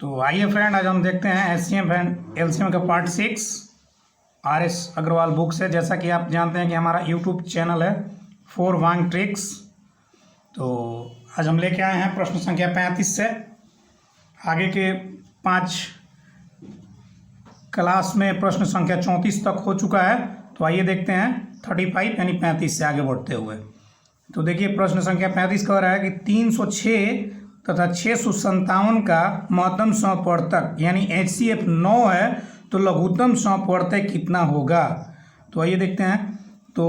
तो आइए फ्रेंड, आज हम देखते हैं एचसीएम एंड एलसीएम का पार्ट 6 आर.एस. अग्रवाल बुक से। जैसा कि आप जानते हैं कि हमारा यूट्यूब चैनल है फॉर वांग ट्रिक्स। तो आज हम लेके आए हैं प्रश्न संख्या 35 से। आगे के 5 क्लास में प्रश्न संख्या 34 तक हो चुका है। तो आइए देखते हैं 35 यानी 35 से आगे बढ़ते हुए। तो देखिए, प्रश्न संख्या 35 कह रहा है कि 306 तथा 657 का महत्तम समवर्तक यानी HCF 9 है, तो लघुत्तम समवर्तक कितना होगा। तो आइए देखते हैं। तो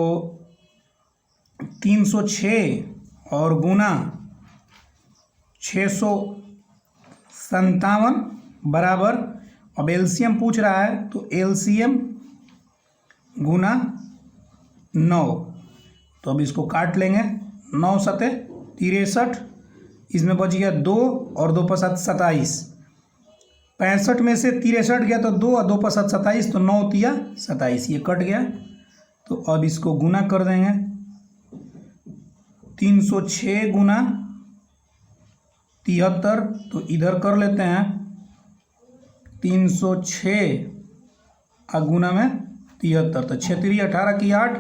306 और गुना 657 बराबर, अब एलसीएम पूछ रहा है तो एलसीएम गुना 9। तो अब इसको काट लेंगे। 9 सते 63, इसमें बच गया 2 और 2 × 7 27। 65 में से 63 गया तो 2 और 2 × 7 27, तो 9 तिया 27, ये कट गया। तो अब इसको गुना कर देंगे। 306 गुना 73, तो इधर कर लेते हैं 306 गुना में 73, तो 6 3 18 की 8,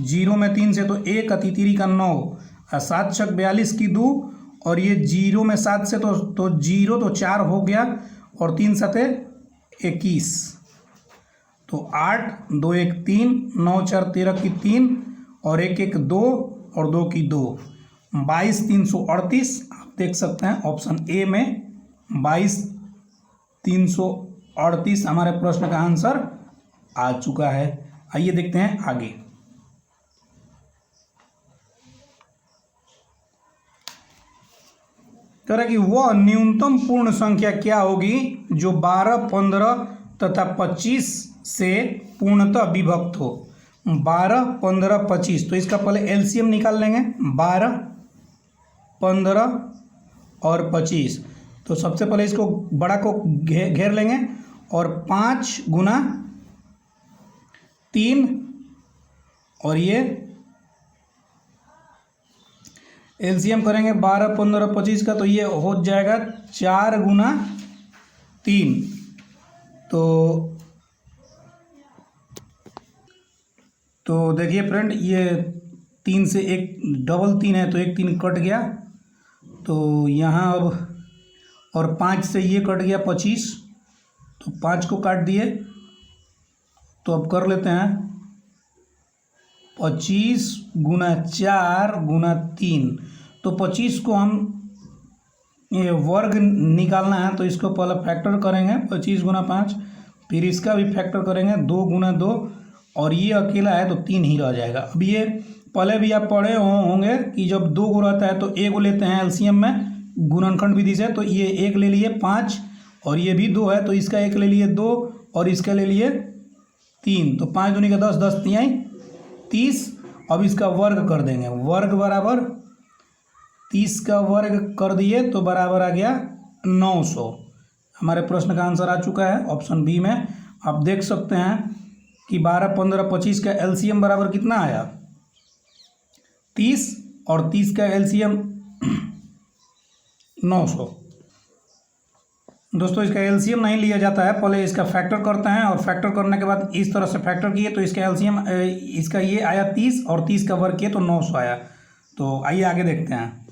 0 में 3 से तो 1 अतिथिरी का 9 और 7 6 42 की 2, और ये 0 में 7 से तो 0 तो 4 हो गया, और 3 सते 21, तो 8 2 1 3, 9 4 13 की 3, और 1 1 2 और 2 की 2, 22 338। आप देख सकते हैं ऑप्शन ए में 22 338 हमारे प्रश्न का आंसर आ चुका है। आइए देखते हैं आगे। कह रहा है कि वह न्यूनतम पूर्ण संख्या क्या होगी जो 12, 15 तथा 25 से पूर्णतः विभक्त हो। 12, 15, 25, तो इसका पहले एलसीएम निकाल लेंगे। 12, 15 और 25, तो सबसे पहले इसको बड़ा को घेर लेंगे, और 5 गुना 3, और ये एलसीएम करेंगे 12, 15, 25 का, तो ये हो जाएगा 4 गुना 3। तो देखिए फ्रेंड, ये 3 से एक डबल 3 है, तो एक 3 कट गया, तो यहाँ अब, और 5 से ये कट गया 25, तो 5 को काट दिए। तो अब कर लेते हैं 25 गुना 4 गुना 3, तो 25 को हम ये वर्ग निकालना है, तो इसको पहले फैक्टर करेंगे 25 गुना 5, फिर इसका भी फैक्टर करेंगे 2 गुना 2, और ये अकेला है तो 3 ही रह जाएगा। अब ये पहले भी आप पढ़े होंगे कि जब 2 को रहता है तो 1 को लेते हैं एलसीएम में गुणनखंड विधि से, तो ये 1 ले लिए 5, और ये भी 2 है तो इसका 1 ले लिए 2, और इसका ले लिए 3, तो 5 दूनी का 10, 10 तिहाई 30। अब इसका वर्ग कर देंगे। वर्ग बराबर 30 का वर्ग कर दिए तो बराबर आ गया 900। हमारे प्रश्न का आंसर आ चुका है ऑप्शन बी में। आप देख सकते हैं कि 12, 15, 25 का एलसीएम बराबर कितना आया 30, और 30 का एलसीएम 900। दोस्तों, इसका एलसीएम नहीं लिया जाता है, पहले इसका फैक्टर करते हैं, और फैक्टर करने के बाद इस तरह से फैक्टर किए तो इसका एलसीएम इसका ये आया 30, और 30 का वर्ग किए तो 900 आया। तो आइए आगे देखते हैं।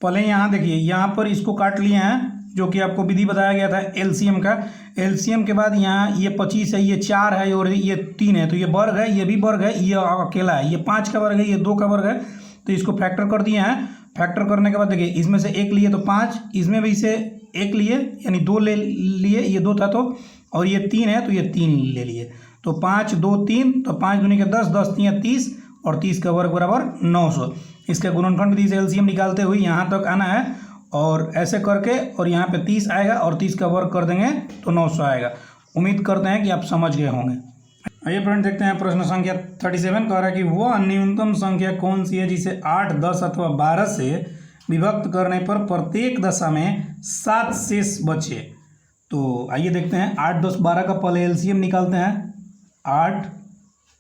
पहले यहाँ देखिए, यहाँ पर इसको काट लिए हैं जो कि आपको विधि बताया गया था एलसीएम का। एलसीएम के बाद यहाँ ये 25 है, ये 4 है, और ये 3 है, तो ये वर्ग है, ये भी वर्ग है, ये अकेला है, ये 5 का वर्ग है, ये 2 का वर्ग है, तो इसको फैक्टर कर दिए हैं। फैक्टर करने के बाद देखिए, इसमें से 1 लिए तो 5, इसमें भी से 1 लिए यानी 2 ले लिए, ये 2 था तो, और ये 3 है तो ये 3 ले लिए, तो 5 2 3, तो 5 दूनी का 10, 10 3 30, और 30 का वर्ग बराबर 900। इसका गुणनखंड विधि से एलसीएम निकालते हुए यहाँ तक आना है, और ऐसे करके, और यहाँ पे 30 आएगा, और 30 का वर्ग कर देंगे तो 900 आएगा। उम्मीद करते हैं कि आप समझ गए होंगे। आइए फ्रेंड देखते हैं प्रश्न संख्या 37। कह रहा है कि वह न्यूनतम संख्या कौन सी है जिसे 8, 10 अथवा 12 से विभक्त करने पर प्रत्येक दशा में 7 शेष बचे। तो आइए देखते हैं। 8, 10, 12 का पहले एलसीएम निकालते हैं। 8,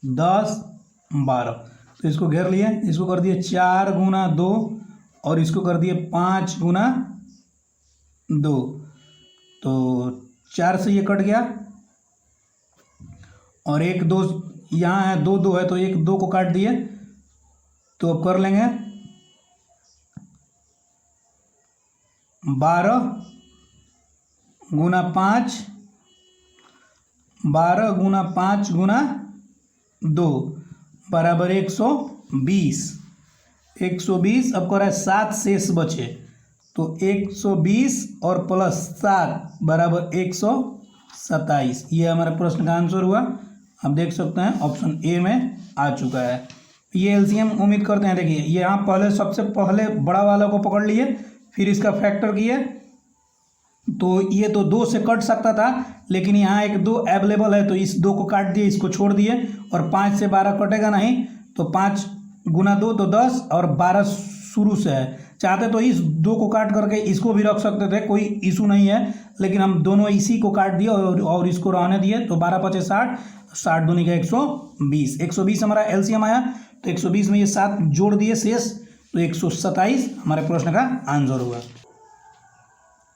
10, 12, तो इसको घेर लिए, इसको कर दिए 4 गुना 2 और इसको कर दिए 5 गुना 2, तो 4 से ये कट गया और 1 2 यहाँ है, 2 2 है तो 1 2 को काट दिए। तो अब कर लेंगे 12 गुना 5, 12 गुना 5 गुना 2 बराबर 120। 120 अब कर रहा है 7 शेष बचे तो 120 और प्लस 7 बराबर 127। ये हमारे प्रश्न का आंसर हुआ। आप देख सकते हैं ऑप्शन ए में आ चुका है। ये एलसीएम उम्मीद करते हैं। देखिए यहाँ पहले सबसे पहले बड़ा वाला को पकड़ लिए, फिर इसका फैक्टर किए, तो ये तो 2 से कट सकता था, लेकिन यहाँ एक 2 अवेलेबल है तो इस 2 को काट दिए, इसको छोड़ दिए। और 5 से 12 कटेगा नहीं, तो 5 गुना 2 तो 10 और 12 शुरू से है। चाहते तो इस 2 को काट करके इसको भी रख सकते थे, कोई इशू नहीं है, लेकिन हम दोनों इसी को काट दिए और इसको रहने दिए। तो 12 5 60, 60 दूनी का 120। 120 हमारा एलसीएम आया, तो 120 में ये 7 जोड़ दिए शेष, तो 127 हमारे प्रश्न का आंसर हुआ।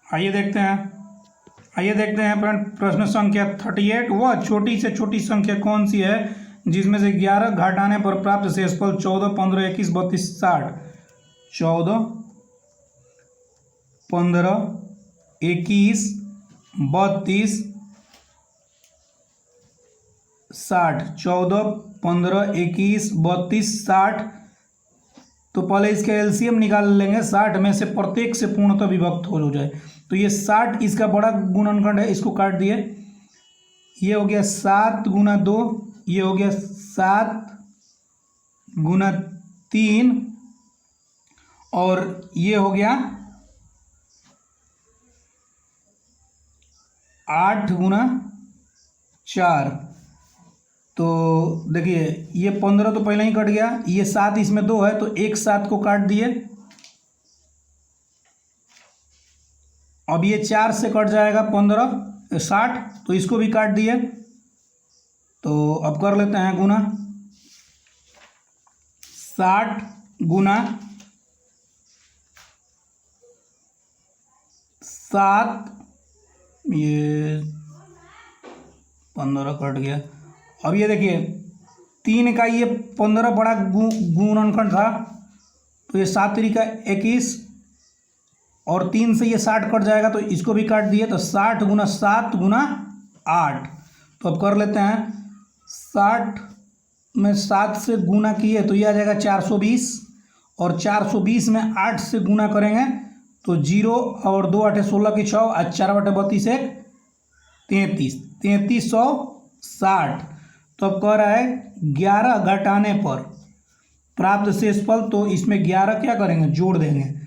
आइए देखते हैं फ्रेंड प्रश्न संख्या 38। वह छोटी से छोटी संख्या कौन सी है जिसमें से 11 घटाने पर प्राप्त शेषफल 14 15 21 32 60। 14 15 21 32 60। 14 15 21 32 60। तो पहले इसका एलसीएम निकाल लेंगे। 60 में से प्रत्येक से पूर्णतः विभक्त हो जाए। तो ये 60 इसका बड़ा गुणनखंड है, इसको काट दिए। ये हो गया 7 गुना 2, ये हो गया 7 गुना 3, और ये हो गया 8 गुना 4। तो देखिए ये 15 तो पहले ही कट गया, ये 7 इसमें 2 है तो एक 7 को काट दिए। अब ये 4 से कट जाएगा 15 60, तो इसको भी काट दिए। तो अब कर लेते हैं गुना। 60 गुना 7, ये 15 कट गया। अब ये देखिए 3 का ये 15 बड़ा गुणनखंड था, तो ये 7 3 21, और 3 से ये 60 कट जाएगा तो इसको भी काट दिए। तो 60 गुना 7 गुना 8। तो अब कर लेते हैं 60 में 7 से गुना किए तो ये आ जाएगा 420, और 420 में 8 से गुना करेंगे तो 0 और 2 8 16 की 6 और 4 बटे 32 1 33, 3360। तो अब कह रहा है 11 घटाने पर प्राप्त शेषफल, तो इसमें 11 क्या करेंगे, जोड़ देंगे।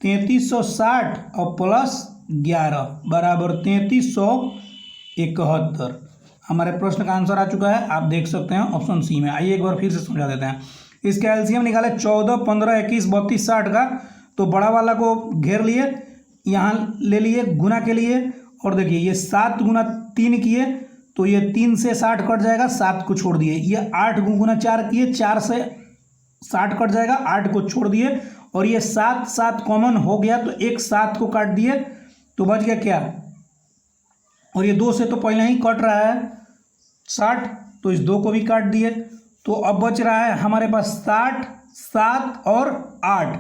3360 और प्लस 11 बराबर 3371। हमारे प्रश्न का आंसर आ चुका है। आप देख सकते हैं ऑप्शन सी में। आइए एक बार फिर से समझा देते हैं। इसका एलसीएम निकाले 14 15 21 32 60 का। तो बड़ा वाला को घेर लिए, यहाँ ले लिए गुना के लिए, और देखिए ये 7 गुना 3 किए तो ये 3 से 60 कट जाएगा, 7 को छोड़ दिए। ये 8 गुना 4 किए, 4 से 60 कट जाएगा, 8 को छोड़ दिए, और ये 7 7 कॉमन हो गया तो एक 7 को काट दिए, तो बच गया क्या, और ये 2 से तो पहले ही कट रहा है 60, तो इस 2 को भी काट दिए। तो अब बच रहा है हमारे पास 60 7 और 8।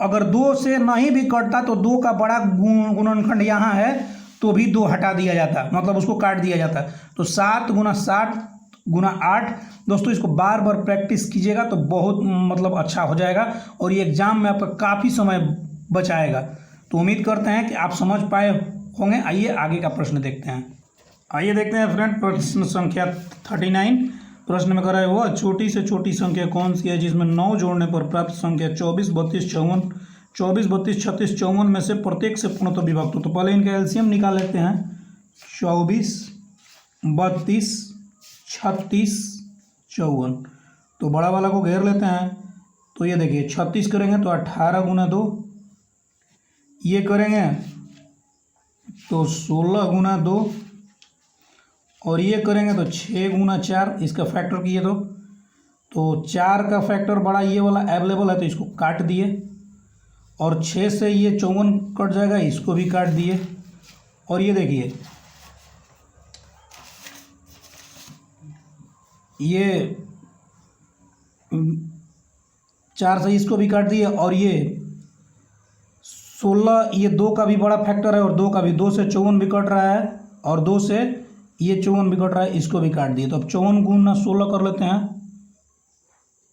अगर 2 से नहीं भी कटता तो 2 का बड़ा गुणनखंड यहाँ है तो भी 2 हटा दिया जाता, मतलब उसको काट दिया जाता। तो 7 गुना 60 गुना 8। दोस्तों इसको बार बार प्रैक्टिस कीजिएगा तो बहुत मतलब अच्छा हो जाएगा, और ये एग्जाम में आपका काफ़ी समय बचाएगा। तो उम्मीद करते हैं कि आप समझ पाए होंगे। आइए आगे का प्रश्न देखते हैं। आइए देखते हैं फ्रेंड प्रश्न संख्या 39। प्रश्न में कह रहा है वह छोटी से छोटी संख्या कौन सी है जिसमें 9 जोड़ने पर प्राप्त संख्या 24 32 54 24 32 36 54 में से प्रत्येक से पूर्णतः विभक्त हो। तो पहले इनका एलसीएम निकाल लेते हैं। 24 32 36 54। तो बड़ा वाला को घेर लेते हैं। तो ये देखिए 36 करेंगे तो 18 गुना 2, ये करेंगे तो 16 गुना 2, और ये करेंगे तो 6 गुना 4। इसका फैक्टर किए तो 4 का फैक्टर बड़ा ये वाला अवेलेबल है तो इसको काट दिए, और 6 से ये 54 कट जाएगा, इसको भी काट दिए, और ये देखिए ये 4 से इसको भी काट दिए, और ये 16, ये 2 का भी बड़ा फैक्टर है और 2 का भी, 2 से 54 भी कट रहा है और 2 से ये 54 भी कट रहा है, इसको भी काट दिए। तो अब 54 गुना 16 कर लेते हैं,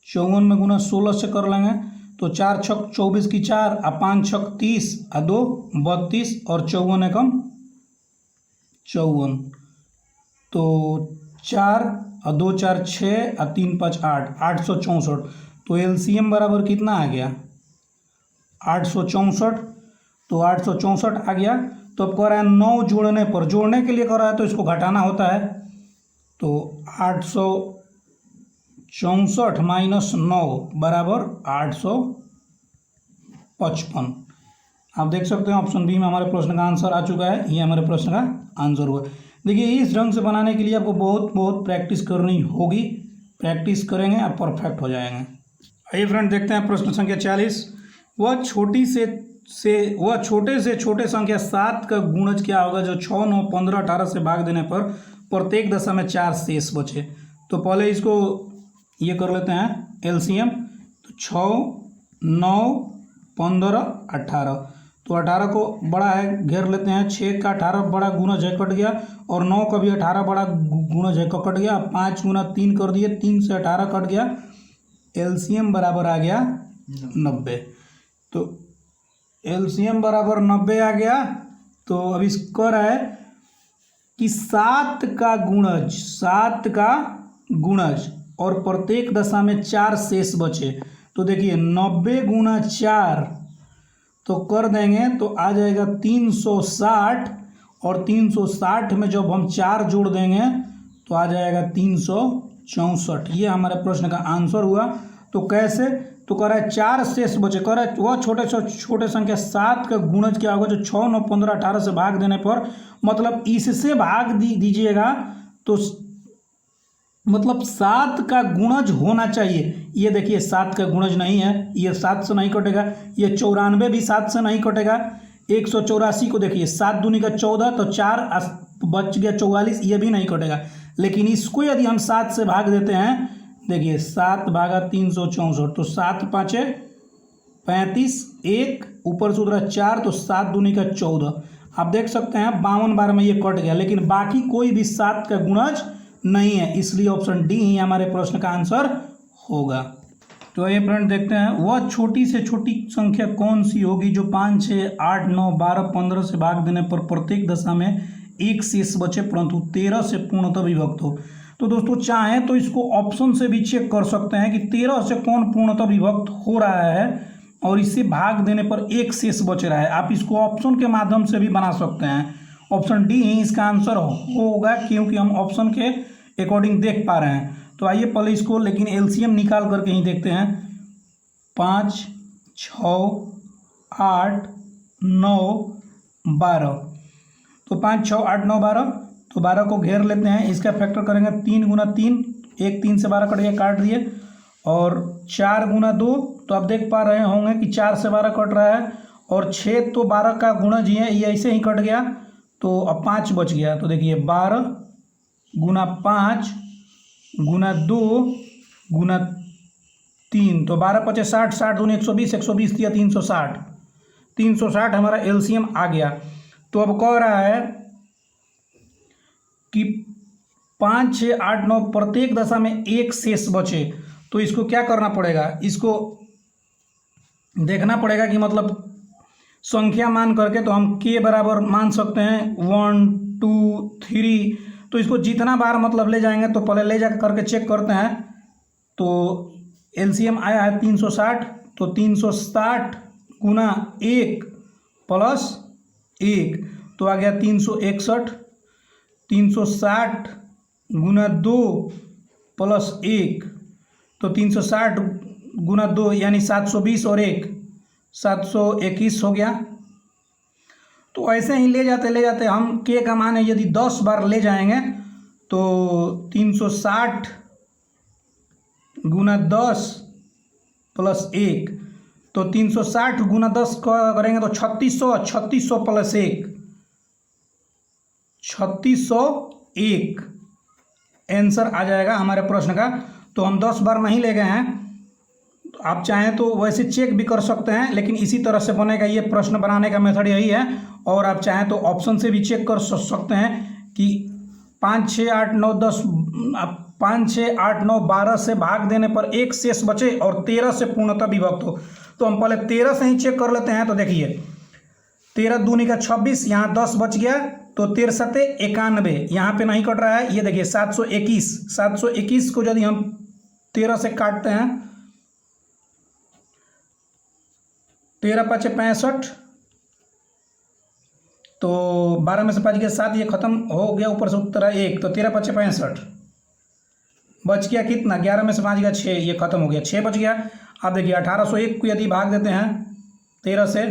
54 में गुना 16 से कर लेंगे तो 4 छक 24 की 4 और 5 छक 30 और 2 32 और 54 एकम 54, तो 4 और 2 4 6 और 3 5 8, 864। तो एलसीएम बराबर कितना आ गया 864। तो 864 आ गया। तो अब कह रहा है 9 जोड़ने पर, जोड़ने के लिए कह रहा है तो इसको घटाना होता है। तो 864 माइनस 9 बराबर 855। आप देख सकते हैं ऑप्शन बी में हमारे प्रश्न का आंसर आ चुका है। ये हमारे प्रश्न का आंसर हुआ। देखिए इस ढंग से बनाने के लिए आपको बहुत प्रैक्टिस करनी होगी। प्रैक्टिस करेंगे आप परफेक्ट हो जाएंगे। आइए फ्रेंड देखते हैं प्रश्न संख्या 40। वह छोटे से छोटे संख्या 7 का गुणज क्या होगा जो 6 9 15 18 से भाग देने पर प्रत्येक दशा में 4 शेष बचे। तो पहले इसको ये कर लेते हैं एलसीएम। तो 6 9 15 18, तो 18 को बड़ा है घेर लेते हैं, 6 का 18 बड़ा गुणज है कट गया, और 9 का भी 18 बड़ा गुणज है कट गया। 5 गुना 3 कर दिए, 3 से 18 कट गया, एलसीएम बराबर आ गया 90। तो एलसीएम बराबर 90 आ गया। तो अब इसको रहा है कि 7 का गुणज और प्रत्येक दशा में 4 शेष बचे। तो देखिए 90 गुना 4 तो कर देंगे तो आ जाएगा 360, और 360 में जब हम 4 जोड़ देंगे तो आ जाएगा 364। ये हमारे प्रश्न का आंसर हुआ। तो कैसे, तो कह रहा है 4 शेष बचे। कह रहा है वह छोटे संख्या 7 का गुणज क्या होगा जो 6 9 15 18 से भाग देने पर, मतलब इससे भाग दीजिएगा तो मतलब 7 का गुणज होना चाहिए। ये देखिए 7 का गुणज नहीं है, ये 7 से नहीं कटेगा, ये 94 भी 7 से नहीं कटेगा। 184 को देखिए 7 दूनी का 14, तो 4 बच गया 44, ये भी नहीं कटेगा। लेकिन इसको यदि हम 7 से भाग देते हैं, देखिए 7 भागा 364, तो 7 5 35, 1 ऊपर से उधरा 4, तो 7 दूनी का 14। आप देख सकते हैं 52 बार में ये कट गया, लेकिन बाकी कोई भी 7 का गुणज नहीं है, इसलिए ऑप्शन डी ही हमारे प्रश्न का आंसर होगा। तो ये फ्रेंड देखते हैं वह छोटी से छोटी संख्या कौन सी होगी जो 5 6 8 9 12 15 से भाग देने पर प्रत्येक दशा में 1 शेष बचे परंतु 13 से पूर्णतः विभक्त हो। तो दोस्तों चाहें तो इसको ऑप्शन से भी चेक कर सकते हैं कि 13 से कौन पूर्णतः विभक्त हो रहा है और इससे भाग देने पर 1 शेष बच रहा है। आप इसको ऑप्शन के माध्यम से भी बना सकते हैं। ऑप्शन डी ही इसका आंसर होगा, क्योंकि हम ऑप्शन के अकॉर्डिंग देख पा रहे हैं। तो आइए पहले इसको लेकिन एलसीएम निकाल करके ही देखते हैं। 5 6 8 9 12, तो 5 6 8 9 12, तो 12 को घेर लेते हैं। इसका फैक्टर करेंगे 3 गुना 3, 1 3 से 12 कट गया, काट दिए, और 4 गुना 2, तो आप देख पा रहे होंगे कि 4 से 12 कट रहा है, और 6 तो 12 का गुणज ही है, ये ऐसे ही कट गया, तो अब 5 बच गया। तो देखिए 12 गुना 5 गुना 2 गुना 3, तो 12 5 60, 60 दूनी 120, 120 दिया 360, 360 हमारा एलसीएम आ गया। तो अब कह रहा है कि 5 6 8 9 प्रत्येक दशा में 1 शेष बचे। तो इसको क्या करना पड़ेगा, इसको देखना पड़ेगा कि मतलब संख्या मान करके, तो हम के बराबर मान सकते हैं 1 2 3, तो इसको जितना बार मतलब ले जाएंगे, तो पहले ले जा करके चेक करते हैं। तो एलसीएम आया है 360, तो 360 गुना 1 प्लस 1, तो आ गया 361, 360 गुना 2 प्लस 1, तो 360 गुना 2 यानी 720 और 1 721 हो गया। तो ऐसे ही ले जाते हम के का मान है यदि 10 बार ले जाएंगे तो 360 गुना 10 प्लस 1, तो 360 गुना 10 करेंगे तो 3600 प्लस 1, 3601 आंसर आ जाएगा हमारे प्रश्न का। तो हम 10 बार नहीं ले गए हैं, आप चाहें तो वैसे चेक भी कर सकते हैं, लेकिन इसी तरह से बनेगा। ये प्रश्न बनाने का मेथड यही है। और आप चाहें तो ऑप्शन से भी चेक कर सकते हैं कि 5, 6, 8, 9, 10, 5, 6, 8, 9, 12 से भाग देने पर एक शेष बचे और 13 से पूर्णतः विभक्त हो। तो हम पहले 13 से ही चेक कर लेते हैं। तो देखिए 13 दूनी का 26, यहाँ 10 बच गया तो 13 सते 91, यहाँ पे नहीं कट रहा है। ये देखिए 721 को यदि हम 13 से काटते हैं, 13 5 65, तो 12 में से 5 गया 7, ये खत्म हो गया, ऊपर से उत्तर है 1, तो 13 5 65 बच गया कितना, 11 में से 5 गया 6, ये खत्म हो गया, 6 बच गया। अब देखिए 1801 को यदि भाग देते हैं 13 से,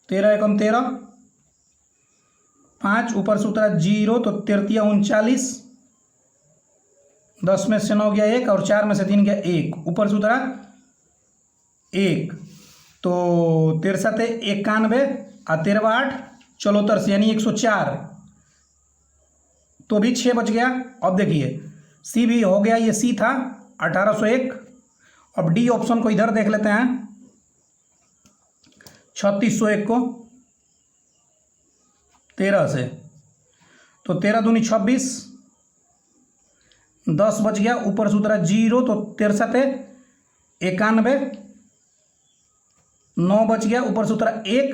13 एकम 13, 5 ऊपर से उतरा 0, तो 13 39, 10 में से 9 गया 1 और 4 में से 3 गया 1, ऊपर से उतरा 1, तो 13 सते 91 और 13 8 74 से यानी 104, तो भी 6 बच गया। अब देखिए सी भी हो गया, ये सी था 1801। अब डी ऑप्शन को इधर देख लेते हैं, 3601 को 13 से, तो 13 दूनी 26, 10 बच गया, ऊपर से उतरा 0, तो 13 सते 91, 9 बच गया, ऊपर से उतरा 1,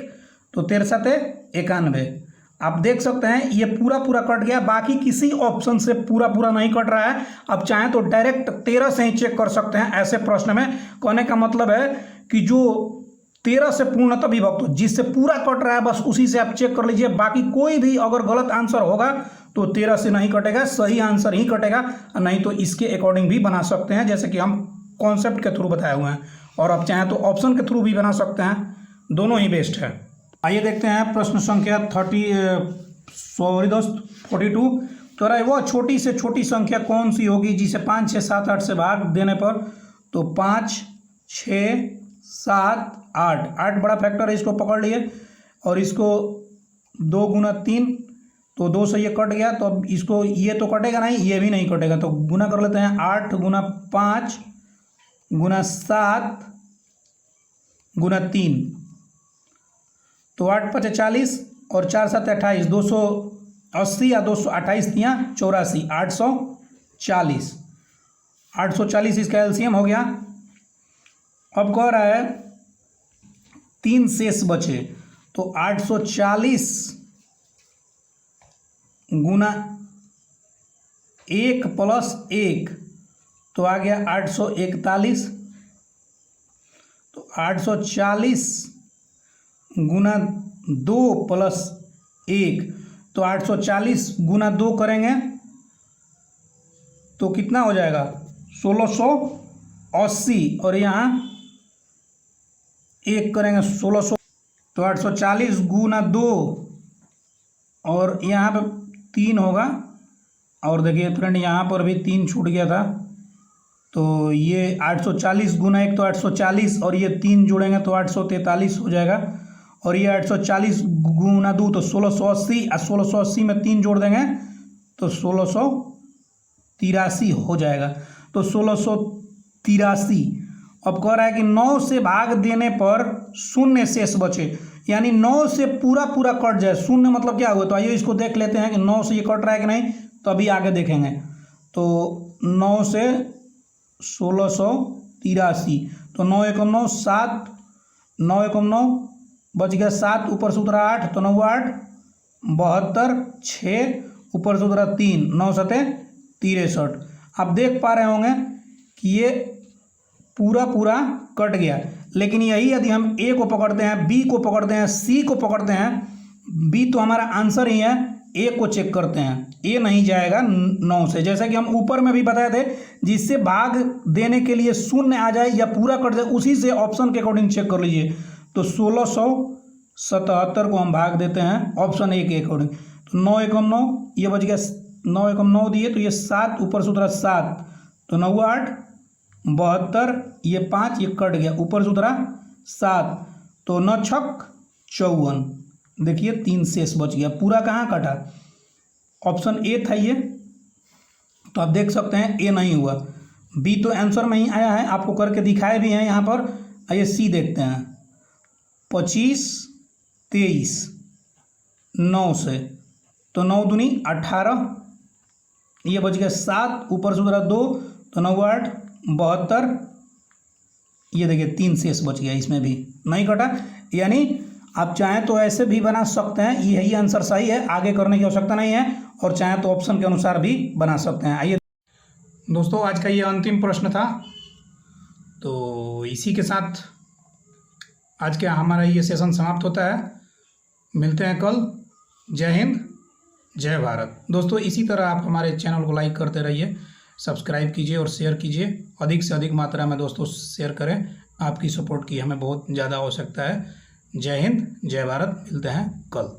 तो 13 सते 91। आप देख सकते हैं ये पूरा कट गया, बाकी किसी ऑप्शन से पूरा नहीं कट रहा है। अब चाहें तो डायरेक्ट 13 से ही चेक कर सकते हैं ऐसे प्रश्न में। कहने का मतलब है कि जो 13 से पूर्णतः विभक्त हो, जिससे पूरा कट रहा है बस उसी से आप चेक कर लीजिए। बाकी कोई भी अगर गलत आंसर होगा तो 13 से नहीं कटेगा, सही आंसर ही कटेगा, नहीं तो इसके अकॉर्डिंग भी बना सकते हैं, जैसे कि हम कॉन्सेप्ट के थ्रू बताए हुए हैं। और आप चाहें तो ऑप्शन के थ्रू भी बना सकते हैं, दोनों ही बेस्ट है। आइए देखते हैं प्रश्न संख्या 42। तो वह छोटी से छोटी संख्या कौन सी होगी जिसे 5, 6, 7, 8 से भाग देने पर, तो 5, 6, 7, 8 बड़ा फैक्टर है, इसको पकड़ लिए। और इसको 2 गुना 3, तो 2 से ये कट गया, तो अब इसको ये तो कटेगा नहीं, ये भी नहीं कटेगा, तो गुना कर लेते हैं। 8 गुना 5 गुना 7 गुना 3, तो 8 5 40 और 4 7 28, 280 या 228 दिया 84, 840 इसका एलसीएम हो गया। अब कह रहा है 3 शेष बचे, तो 840 गुना 1 प्लस 1, तो आ गया 841, तो 840 गुना 2 प्लस 1, तो 840 गुना 2 करेंगे तो कितना हो जाएगा 1680, और यहाँ 1 करेंगे 1600, तो 840 गुना 2 और यहाँ पे 3 होगा। और देखिए फ्रेंड यहाँ पर भी 3 छूट गया था, तो ये 840 गुना 1 तो 840 और ये 3 जोड़ेंगे तो 843 हो जाएगा। और ये 840 गुना 2 तो 1680, और 1680 में 3 जोड़ देंगे तो 1683 हो जाएगा। तो 1683। अब कह रहा है कि 9 से भाग देने पर शून्य शेष बचे, यानी 9 से पूरा कट जाए। शून्य मतलब क्या हुआ, तो आइए इसको देख लेते हैं कि 9 से ये कट रहा है कि नहीं, तो अभी आगे देखेंगे। तो 9 से 1683, तो 9 एकम 9 7, 9 एकम 9 बच गया 7, ऊपर से उतरा 8, तो 9 8 72, 6 ऊपर से उतरा 3, 9 7 63। आप देख पा रहे होंगे कि ये पूरा कट गया। लेकिन यही यदि हम ए को पकड़ते हैं, बी को पकड़ते हैं, सी को पकड़ते हैं, बी तो हमारा आंसर ही है, ए को चेक करते हैं, ए नहीं जाएगा 9 से। जैसा कि हम ऊपर में भी बताए थे, जिससे भाग देने के लिए शून्य आ जाए या पूरा कट जाए उसी से ऑप्शन के अकॉर्डिंग चेक कर लीजिए। तो 1677 को हम भाग देते हैं ऑप्शन ए के अकॉर्डिंग, तो 9 एकम 9 ये बच गया, 9 एकम 9 दिए तो ये 7, ऊपर से उतरा 7, तो 9 8 72, ये 5 ये कट गया, ऊपर से उतरा 7, तो 9 6 54। देखिए 3 शेष बच गया, पूरा कहाँ कटा, ऑप्शन ए था ये, तो आप देख सकते हैं ए नहीं हुआ, बी तो आंसर में ही आया है, आपको करके दिखाए भी हैं यहाँ पर। आइए सी देखते हैं, 25 23 9 से, तो 9 दूनी 18, ये बच गया 7, ऊपर से उधरा 2, तो 9 8 72, ये देखिए 3 शेष बच गया, इसमें भी नहीं कटा। यानी आप चाहें तो ऐसे भी बना सकते हैं, यही आंसर सही है, आगे करने की आवश्यकता नहीं है, और चाहें तो ऑप्शन के अनुसार भी बना सकते हैं। आइए दोस्तों, आज का ये अंतिम प्रश्न था, तो इसी के साथ आज का हमारा ये सेशन समाप्त होता है। मिलते हैं कल। जय हिंद, जय भारत। दोस्तों इसी तरह आप हमारे चैनल को लाइक करते रहिए, सब्सक्राइब कीजिए और शेयर कीजिए, अधिक से अधिक मात्रा में दोस्तों शेयर करें, आपकी सपोर्ट की हमें बहुत ज़्यादा आवश्यकता है। जय हिंद, जय भारत। मिलते हैं कल।